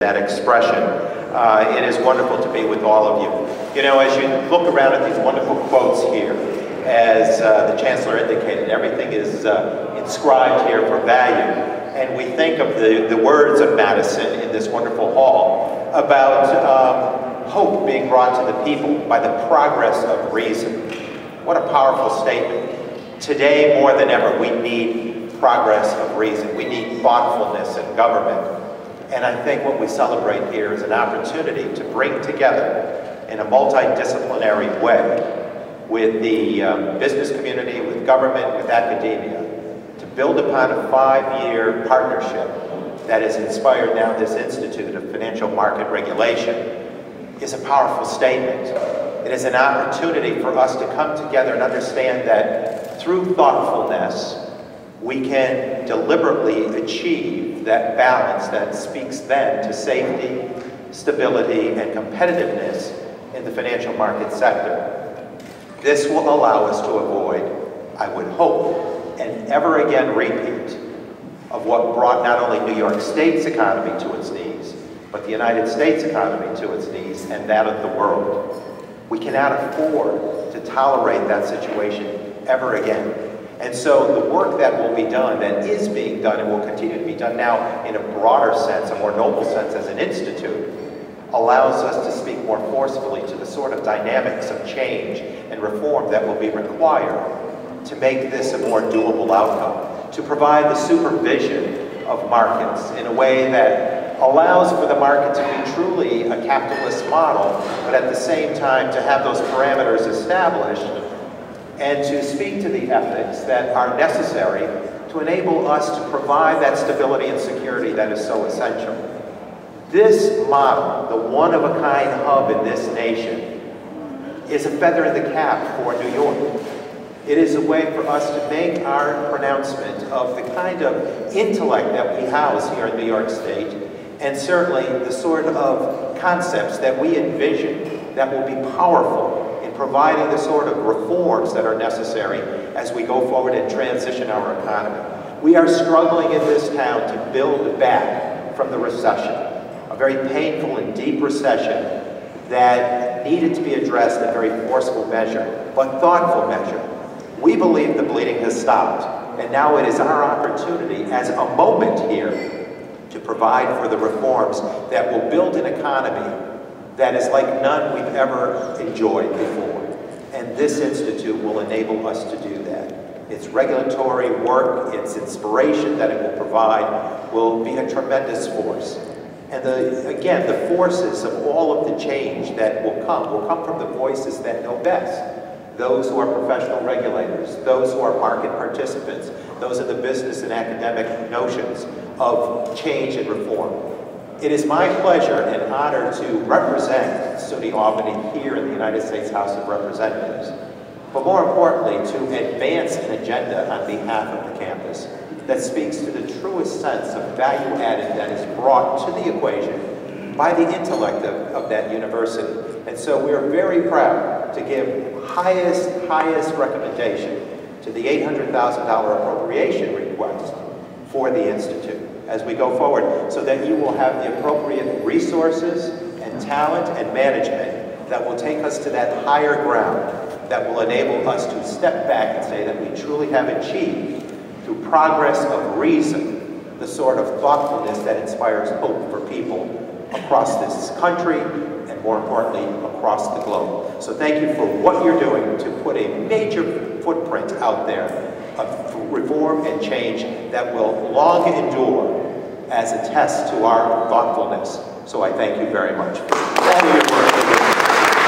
that expression. It is wonderful to be with all of you. You know, as you look around at these wonderful quotes here, as the Chancellor indicated, everything is inscribed here for value. And we think of the words of Madison in this wonderful hall about hope being brought to the people by the progress of reason. What a powerful statement. Today, more than ever, we need progress of reason. We need thoughtfulness in government. And I think what we celebrate here is an opportunity to bring together in a multidisciplinary way with the business community, with government, with academia, to build upon a 5-year partnership that has inspired now this Institute of Financial Market Regulation is a powerful statement. It is an opportunity for us to come together and understand that through thoughtfulness, we can deliberately achieve that balance that speaks then to safety, stability, and competitiveness in the financial market sector. This will allow us to avoid, I would hope, an ever again repeat of what brought not only New York State's economy to its knees, but the United States economy to its knees and that of the world. We cannot afford to tolerate that situation ever again. And so the work that will be done, that is being done and will continue to be done now in a broader sense, a more noble sense as an institute, allows us to speak more forcefully to the sort of dynamics of change and reform that will be required to make this a more doable outcome, to provide the supervision of markets in a way that allows for the market to be truly a capitalist model, but at the same time to have those parameters established and to speak to the ethics that are necessary to enable us to provide that stability and security that is so essential. This model, the one-of-a-kind hub in this nation, is a feather in the cap for New York. It is a way for us to make our pronouncement of the kind of intellect that we house here in New York State, and certainly the sort of concepts that we envision that will be powerful in providing the sort of reforms that are necessary as we go forward and transition our economy. We are struggling in this town to build back from the recession, a very painful and deep recession that needed to be addressed in a very forceful measure, but thoughtful measure. We believe the bleeding has stopped, and now it is our opportunity as a moment here to provide for the reforms that will build an economy that is like none we've ever enjoyed before. And this institute will enable us to do that. Its regulatory work, its inspiration that it will provide will be a tremendous force. And again, the forces of all of the change that will come from the voices that know best. Those who are professional regulators, those who are market participants, those are the business and academic notions of change and reform. It is my pleasure and honor to represent SUNY Albany here in the United States House of Representatives, but more importantly, to advance an agenda on behalf of the campus that speaks to the truest sense of value added that is brought to the equation by the intellect of that university. And so we are very proud to give highest recommendation to the $800,000 appropriation request for the Institute as we go forward, so that you will have the appropriate resources and talent and management that will take us to that higher ground that will enable us to step back and say that we truly have achieved, through progress of reason, the sort of thoughtfulness that inspires hope for people across this country and, more importantly, across the globe. So thank you for what you're doing to put a major footprint out there of reform and change that will long endure as a test to our thoughtfulness. So I thank you very much for all of your work.